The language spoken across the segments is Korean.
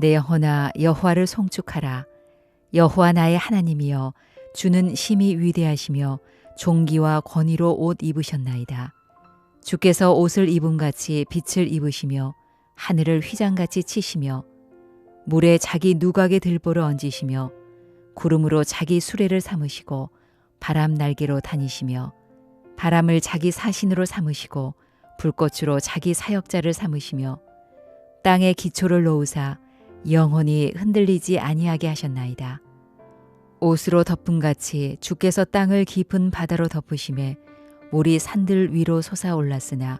내 영혼아 여호와를 송축하라. 여호와 나의 하나님이여 주는 심히 위대하시며 존귀와 권위로 옷 입으셨나이다. 주께서 옷을 입음같이 빛을 입으시며 하늘을 휘장같이 치시며 물에 자기 누각의 들보를 얹으시며 구름으로 자기 수레를 삼으시고 바람 날개로 다니시며 바람을 자기 사신으로 삼으시고 불꽃으로 자기 사역자를 삼으시며 땅에 기초를 놓으사 영원히 흔들리지 아니하게 하셨나이다. 옷으로 덮음같이 주께서 땅을 깊은 바다로 덮으심에 물이 산들 위로 솟아올랐으나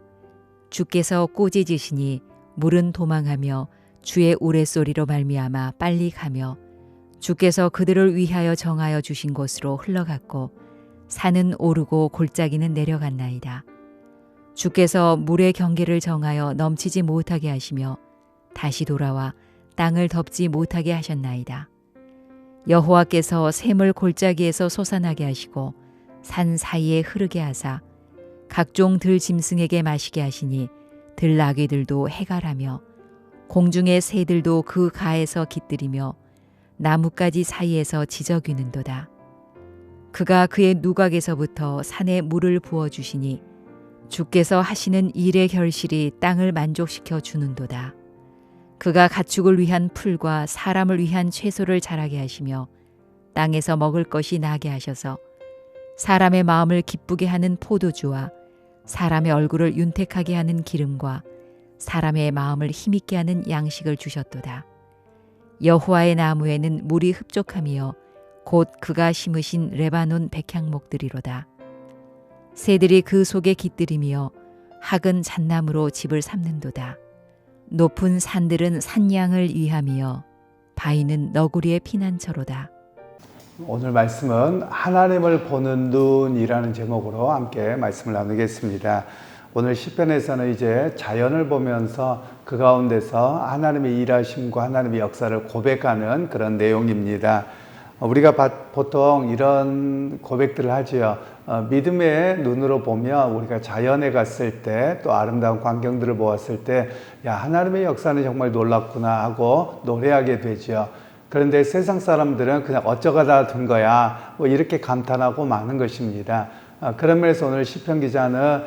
주께서 꾸짖으시니 물은 도망하며 주의 우레소리로 말미암아 빨리 가며 주께서 그들을 위하여 정하여 주신 곳으로 흘러갔고 산은 오르고 골짜기는 내려갔나이다. 주께서 물의 경계를 정하여 넘치지 못하게 하시며 다시 돌아와 땅을 덮지 못하게 하셨나이다. 여호와께서 샘을 골짜기에서 솟아나게 하시고 산 사이에 흐르게 하사 각종 들짐승에게 마시게 하시니 들나귀들도 해갈하며 공중의 새들도 그 가에서 깃들이며 나뭇가지 사이에서 지저귀는도다. 그가 그의 누각에서부터 산에 물을 부어주시니 주께서 하시는 일의 결실이 땅을 만족시켜 주는도다. 그가 가축을 위한 풀과 사람을 위한 채소를 자라게 하시며 땅에서 먹을 것이 나게 하셔서 사람의 마음을 기쁘게 하는 포도주와 사람의 얼굴을 윤택하게 하는 기름과 사람의 마음을 힘있게 하는 양식을 주셨도다. 여호와의 나무에는 물이 흡족함이여 곧 그가 심으신 레바논 백향목들이로다. 새들이 그 속에 깃들이며 학은 잣나무로 집을 삼는도다. 높은 산들은 산양을 위함이여 바위는 너구리의 피난처로다. 오늘 말씀은 하나님을 보는 눈이라는 제목으로 함께 말씀을 나누겠습니다. 오늘 시편에서는 이제 자연을 보면서 그 가운데서 하나님의 일하심과 하나님의 역사를 고백하는 그런 내용입니다. 우리가 보통 이런 고백들을 하지요. 믿음의 눈으로 보면 우리가 자연에 갔을 때 또 아름다운 광경들을 보았을 때 야, 하나님의 역사는 정말 놀랍구나 하고 노래하게 되죠. 그런데 세상 사람들은 그냥 어쩌다 된 거야 뭐 이렇게 감탄하고 마는 것입니다. 그런 면에서 오늘 시편 기자는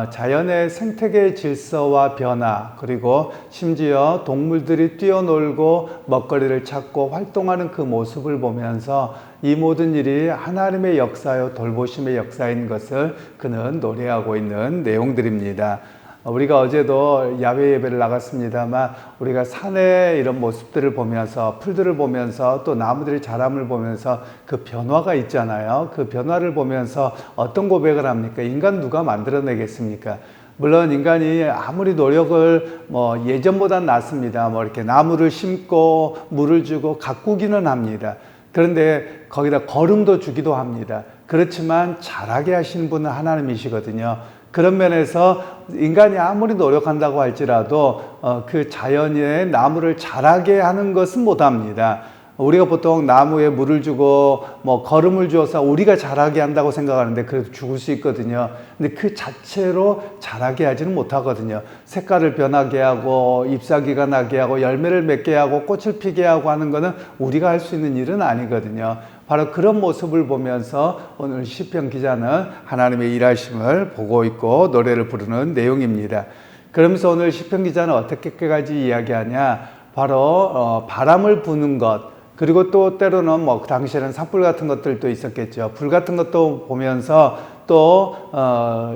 자연의 생태계 질서와 변화, 그리고 심지어 동물들이 뛰어놀고 먹거리를 찾고 활동하는 그 모습을 보면서 이 모든 일이 하나님의 역사요 돌보심의 역사인 것을 그는 노래하고 있는 내용들입니다. 우리가 어제도 야외 예배를 나갔습니다만 우리가 산의 이런 모습들을 보면서 풀들을 보면서 또 나무들이 자람을 보면서 그 변화가 있잖아요. 그 변화를 보면서 어떤 고백을 합니까? 인간 누가 만들어내겠습니까? 물론 인간이 아무리 노력을 예전보다 낫습니다. 이렇게 나무를 심고 물을 주고 가꾸기는 합니다. 그런데 거기다 거름도 주기도 합니다. 그렇지만 자라게 하시는 분은 하나님이시거든요. 그런 면에서 인간이 아무리 노력한다고 할지라도 그 자연의 나무를 자라게 하는 것은 못합니다. 우리가 보통 나무에 물을 주고 거름을 주어서 우리가 자라게 한다고 생각하는데 그래도 죽을 수 있거든요. 근데 그 자체로 자라게 하지는 못하거든요. 색깔을 변하게 하고 잎사귀가 나게 하고 열매를 맺게 하고 꽃을 피게 하고 하는 거는 우리가 할 수 있는 일은 아니거든요. 바로 그런 모습을 보면서 오늘 시편 기자는 하나님의 일하심을 보고 있고 노래를 부르는 내용입니다. 그러면서 오늘 시편 기자는 어떻게까지 이야기하냐? 바로 바람을 부는 것, 그리고 또 때로는 그 당시에는 산불 같은 것들도 있었겠죠. 불 같은 것도 보면서 또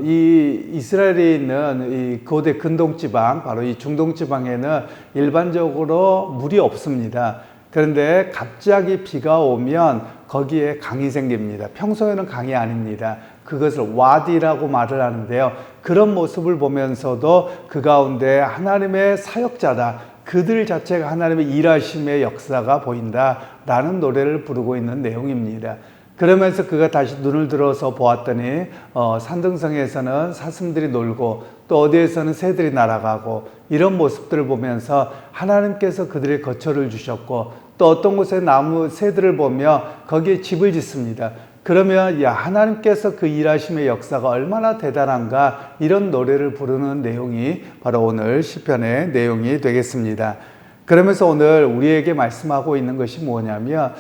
이 이스라엘에 있는 이 고대 근동지방, 바로 이 중동지방에는 일반적으로 물이 없습니다. 그런데 갑자기 비가 오면 거기에 강이 생깁니다. 평소에는 강이 아닙니다. 그것을 와디라고 말을 하는데요. 그런 모습을 보면서도 그 가운데 하나님의 사역자다. 그들 자체가 하나님의 일하심의 역사가 보인다라는 노래를 부르고 있는 내용입니다. 그러면서 그가 다시 눈을 들어서 보았더니 산등성에서는 사슴들이 놀고 또 어디에서는 새들이 날아가고 이런 모습들을 보면서 하나님께서 그들의 거처를 주셨고 또 어떤 곳에 나무 새들을 보며 거기에 집을 짓습니다. 그러면 야, 하나님께서 그 일하심의 역사가 얼마나 대단한가, 이런 노래를 부르는 내용이 바로 오늘 시편의 내용이 되겠습니다. 그러면서 오늘 우리에게 말씀하고 있는 것이 뭐냐면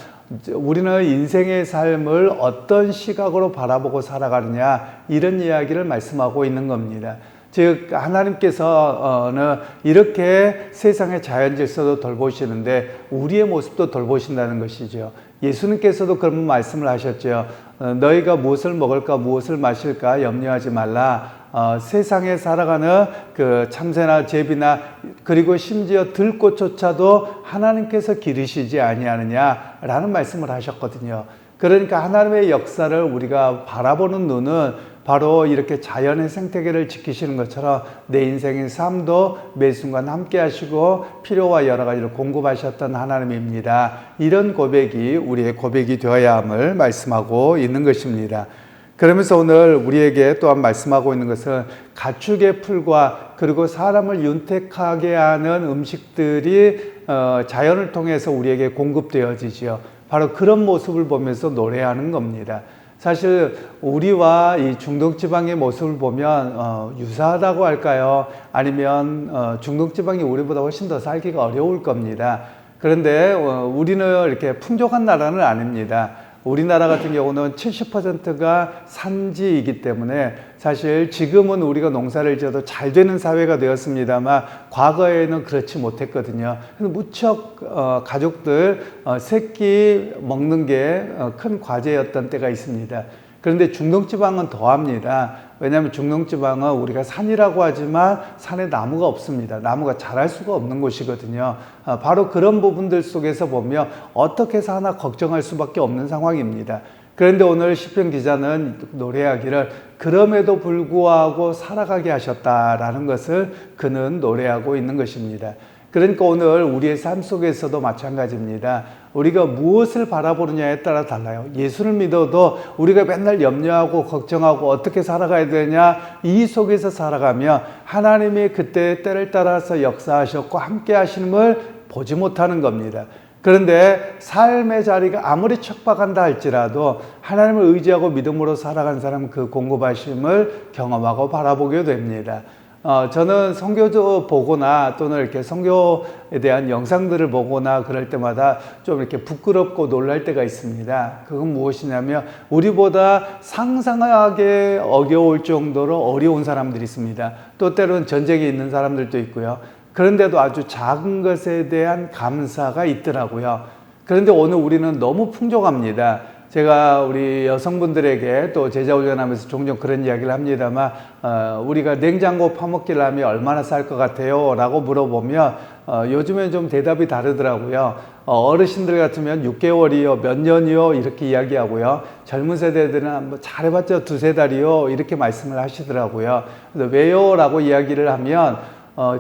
우리는 인생의 삶을 어떤 시각으로 바라보고 살아가느냐 이런 이야기를 말씀하고 있는 겁니다. 즉 하나님께서는 이렇게 세상의 자연 질서도 돌보시는데 우리의 모습도 돌보신다는 것이죠. 예수님께서도 그런 말씀을 하셨죠. 너희가 무엇을 먹을까 무엇을 마실까 염려하지 말라. 세상에 살아가는 그 참새나 제비나 그리고 심지어 들꽃조차도 하나님께서 기르시지 아니하느냐라는 말씀을 하셨거든요. 그러니까 하나님의 역사를 우리가 바라보는 눈은 바로 이렇게 자연의 생태계를 지키시는 것처럼 내 인생의 삶도 매 순간 함께 하시고 필요와 여러 가지를 공급하셨던 하나님입니다. 이런 고백이 우리의 고백이 되어야 함을 말씀하고 있는 것입니다. 그러면서 오늘 우리에게 또한 말씀하고 있는 것은 가축의 풀과 그리고 사람을 윤택하게 하는 음식들이 자연을 통해서 우리에게 공급되어지지요. 바로 그런 모습을 보면서 노래하는 겁니다. 사실 우리와 이 중동지방의 모습을 보면 유사하다고 할까요? 아니면 중동지방이 우리보다 훨씬 더 살기가 어려울 겁니다. 그런데 우리는 이렇게 풍족한 나라는 아닙니다. 우리나라 같은 경우는 70%가 산지이기 때문에 사실 지금은 우리가 농사를 지어도 잘 되는 사회가 되었습니다만 과거에는 그렇지 못했거든요. 그래서 무척 가족들 새끼 먹는 게 큰 과제였던 때가 있습니다. 그런데 중동지방은 더합니다. 왜냐하면 중동지방은 우리가 산이라고 하지만 산에 나무가 없습니다. 나무가 자랄 수가 없는 곳이거든요. 바로 그런 부분들 속에서 보면 어떻게 사나 걱정할 수밖에 없는 상황입니다. 그런데 오늘 시편 기자는 노래하기를 그럼에도 불구하고 살아가게 하셨다라는 것을 그는 노래하고 있는 것입니다. 그러니까 오늘 우리의 삶 속에서도 마찬가지입니다. 우리가 무엇을 바라보느냐에 따라 달라요. 예수를 믿어도 우리가 맨날 염려하고 걱정하고 어떻게 살아가야 되냐 이 속에서 살아가면 하나님이 그때 때를 따라서 역사하셨고 함께 하시는 걸 보지 못하는 겁니다. 그런데 삶의 자리가 아무리 척박한다 할지라도 하나님을 의지하고 믿음으로 살아간 사람은 그 공급하심을 경험하고 바라보게 됩니다. 저는 선교 보거나 또는 이렇게 선교에 대한 영상들을 보거나 그럴 때마다 좀 이렇게 부끄럽고 놀랄 때가 있습니다. 그건 무엇이냐면 우리보다 상상하기 어려울 정도로 어려운 사람들이 있습니다. 또 때로는 전쟁에 있는 사람들도 있고요. 그런데도 아주 작은 것에 대한 감사가 있더라고요. 그런데 오늘 우리는 너무 풍족합니다. 제가 우리 여성분들에게 또 제자훈련하면서 종종 그런 이야기를 합니다만 우리가 냉장고 파먹기를 얼마나 쌀 것 같아요? 라고 물어보면 요즘엔 좀 대답이 다르더라고요. 어르신들 같으면 6개월이요, 몇 년이요 이렇게 이야기하고요. 젊은 세대들은 뭐 잘해봤자 두세 달이요 이렇게 말씀을 하시더라고요. 그래서 왜요? 라고 이야기를 하면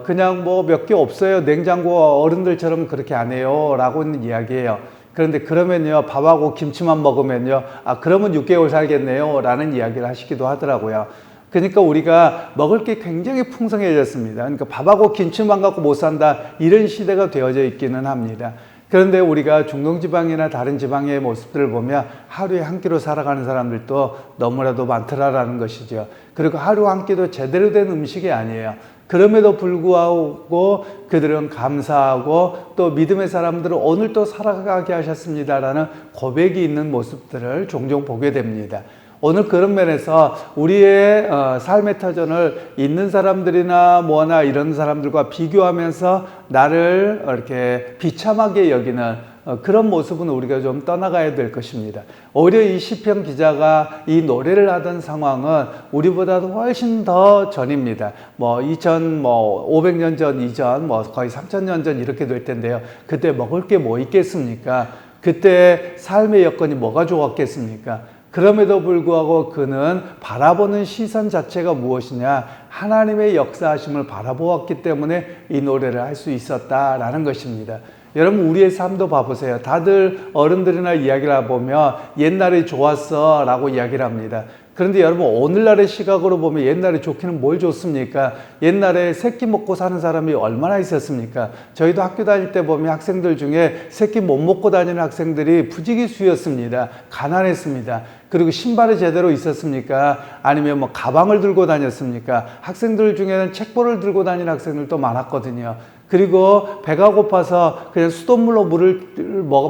그냥 뭐 몇 개 없어요. 냉장고 어른들처럼 그렇게 안 해요. 라고 이야기해요. 그런데 그러면요, 밥하고 김치만 먹으면요, 그러면 6개월 살겠네요. 라는 이야기를 하시기도 하더라고요. 그러니까 우리가 먹을 게 굉장히 풍성해졌습니다. 그러니까 밥하고 김치만 갖고 못 산다. 이런 시대가 되어져 있기는 합니다. 그런데 우리가 중동지방이나 다른 지방의 모습들을 보면 하루에 한 끼로 살아가는 사람들도 너무나도 많더라라는 것이죠. 그리고 하루 한 끼도 제대로 된 음식이 아니에요. 그럼에도 불구하고 그들은 감사하고 또 믿음의 사람들은 오늘 또 살아가게 하셨습니다라는 고백이 있는 모습들을 종종 보게 됩니다. 오늘 그런 면에서 우리의 삶의 터전을 있는 사람들이나 뭐나 이런 사람들과 비교하면서 나를 이렇게 비참하게 여기는 그런 모습은 우리가 좀 떠나가야 될 것입니다. 오히려 이 시편 기자가 이 노래를 하던 상황은 우리보다도 훨씬 더 전입니다. 500년 전 이전, 거의 3000년 전 이렇게 될 텐데요. 그때 먹을 게 뭐 있겠습니까? 그때 삶의 여건이 뭐가 좋았겠습니까? 그럼에도 불구하고 그는 바라보는 시선 자체가 무엇이냐? 하나님의 역사하심을 바라보았기 때문에 이 노래를 할 수 있었다라는 것입니다. 여러분 우리의 삶도 봐보세요. 다들 어른들이나 이야기를 해보면 옛날에 좋았어 라고 이야기를 합니다. 그런데 여러분 오늘날의 시각으로 보면 옛날에 좋기는 뭘 좋습니까? 옛날에 새끼 먹고 사는 사람이 얼마나 있었습니까? 저희도 학교 다닐 때 보면 학생들 중에 새끼 못 먹고 다니는 학생들이 부지기수였습니다. 가난했습니다. 그리고 신발이 제대로 있었습니까? 아니면 가방을 들고 다녔습니까? 학생들 중에는 책보를 들고 다니는 학생들도 많았거든요. 그리고 배가 고파서 그냥 수돗물로 물을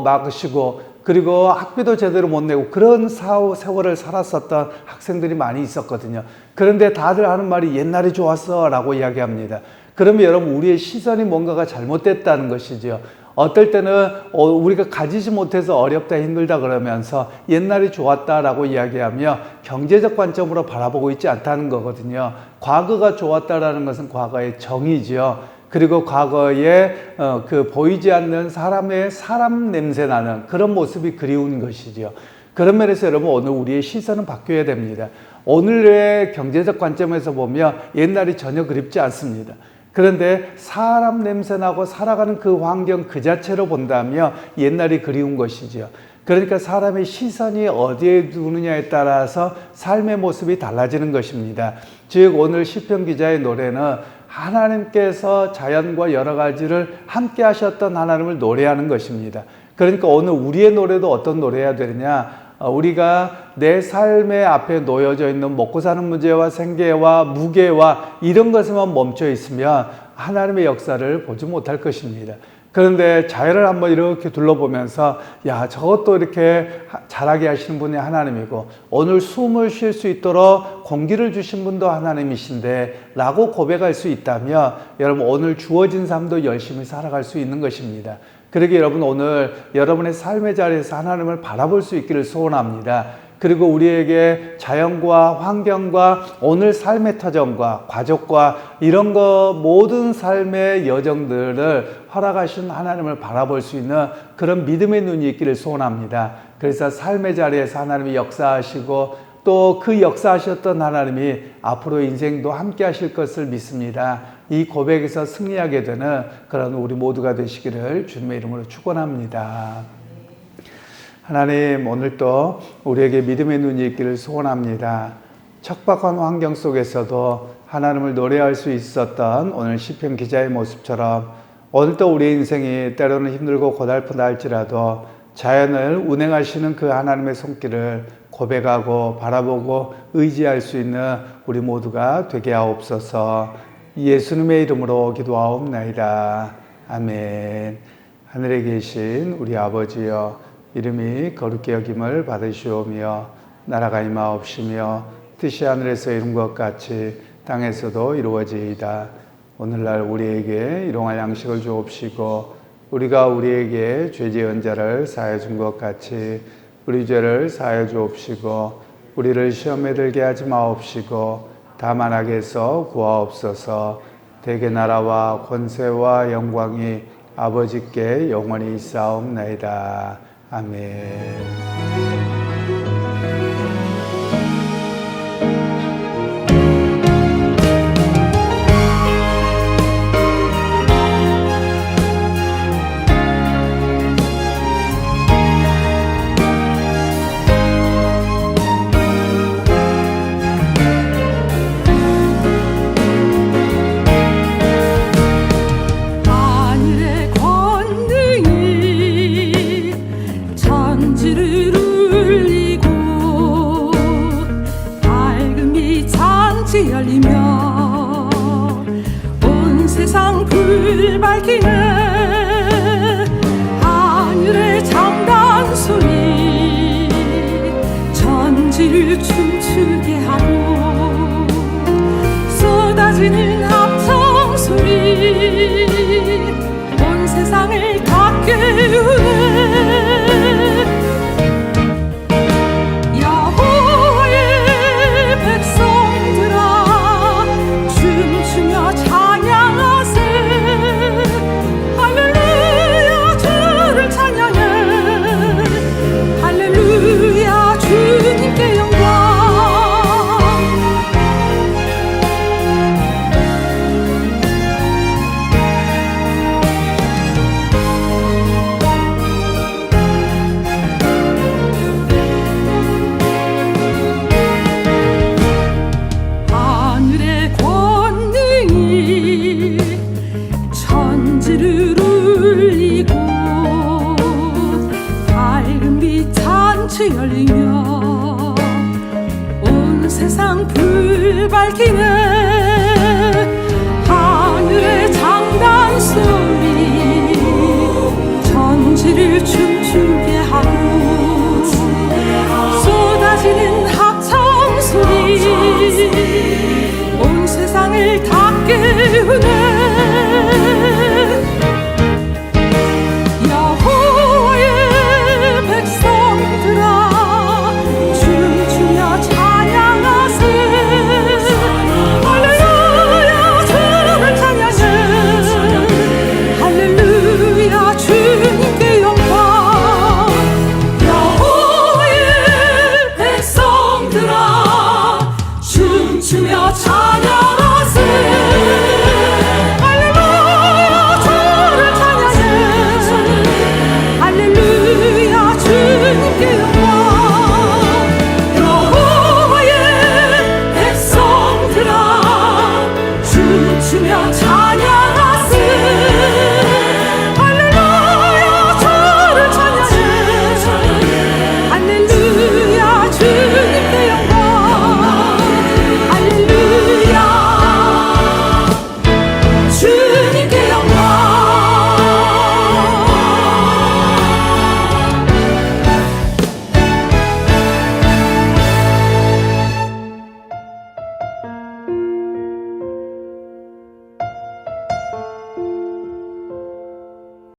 마시고, 그리고 학비도 제대로 못 내고 그런 세월을 살았었던 학생들이 많이 있었거든요. 그런데 다들 하는 말이 옛날이 좋았어 라고 이야기합니다. 그러면 여러분, 우리의 시선이 뭔가가 잘못됐다는 것이죠. 어떨 때는 우리가 가지지 못해서 어렵다 힘들다 그러면서 옛날이 좋았다라고 이야기하며 경제적 관점으로 바라보고 있지 않다는 거거든요. 과거가 좋았다라는 것은 과거의 정의지요. 그리고 과거에 보이지 않는 사람 냄새 나는 그런 모습이 그리운 것이지요. 그런 면에서 여러분, 오늘 우리의 시선은 바뀌어야 됩니다. 오늘의 경제적 관점에서 보면 옛날이 전혀 그립지 않습니다. 그런데 사람 냄새나고 살아가는 그 환경 그 자체로 본다면 옛날이 그리운 것이죠. 그러니까 사람의 시선이 어디에 두느냐에 따라서 삶의 모습이 달라지는 것입니다. 즉, 오늘 시편 기자의 노래는 하나님께서 자연과 여러 가지를 함께 하셨던 하나님을 노래하는 것입니다. 그러니까 오늘 우리의 노래도 어떤 노래해야 되느냐? 우리가 내 삶의 앞에 놓여져 있는 먹고 사는 문제와 생계와 무게와 이런 것에만 멈춰 있으면 하나님의 역사를 보지 못할 것입니다. 그런데 자연을 한번 이렇게 둘러보면서, 야, 저것도 이렇게 잘하게 하시는 분이 하나님이고, 오늘 숨을 쉴 수 있도록 공기를 주신 분도 하나님이신데 라고 고백할 수 있다면, 여러분, 오늘 주어진 삶도 열심히 살아갈 수 있는 것입니다. 그러기에 여러분, 오늘 여러분의 삶의 자리에서 하나님을 바라볼 수 있기를 소원합니다. 그리고 우리에게 자연과 환경과 오늘 삶의 터전과 가족과 이런 거 모든 삶의 여정들을 허락하신 하나님을 바라볼 수 있는 그런 믿음의 눈이 있기를 소원합니다. 그래서 삶의 자리에서 하나님이 역사하시고 또 그 역사하셨던 하나님이 앞으로 인생도 함께 하실 것을 믿습니다. 이 고백에서 승리하게 되는 그런 우리 모두가 되시기를 주님의 이름으로 축원합니다. 하나님, 오늘도 우리에게 믿음의 눈이 있기를 소원합니다. 척박한 환경 속에서도 하나님을 노래할 수 있었던 오늘 시편 기자의 모습처럼 오늘도 우리 인생이 때로는 힘들고 고달프다 할지라도 자연을 운행하시는 그 하나님의 손길을 고백하고 바라보고 의지할 수 있는 우리 모두가 되게 하옵소서. 예수님의 이름으로 기도하옵나이다. 아멘. 하늘에 계신 우리 아버지여, 이름이 거룩히 여김을 받으시오며 나라가 임하옵시며 뜻이 하늘에서 이룬 것 같이 땅에서도 이루어지이다. 오늘날 우리에게 일용할 양식을 주옵시고 우리가 우리에게 죄 지은 자를 사하여 준 것 같이 우리 죄를 사하여 주옵시고 우리를 시험에 들게 하지 마옵시고 다만 악에서 구하옵소서. 대개 나라와 권세와 영광이 아버지께 영원히 있사옵나이다. 아멘. 열리며 온 세상 불 밝히네. 하늘의 장단 소리 전지를 춤추게 하고 쏟아지는 합성 소리 온 세상을 다 깨우네. 열리며 온 세상 불 밝히네. 하늘의 장단 속 천지를 춤추게 하고 쏟아지는 합창 소리 온 세상을 다 깨우네. 여호와의 백성들아 춤추며 찬양하세. 할렐루야 주를 찬양해. 할렐루야 주님께 영광. 여호와의 백성들아 춤추며 찬양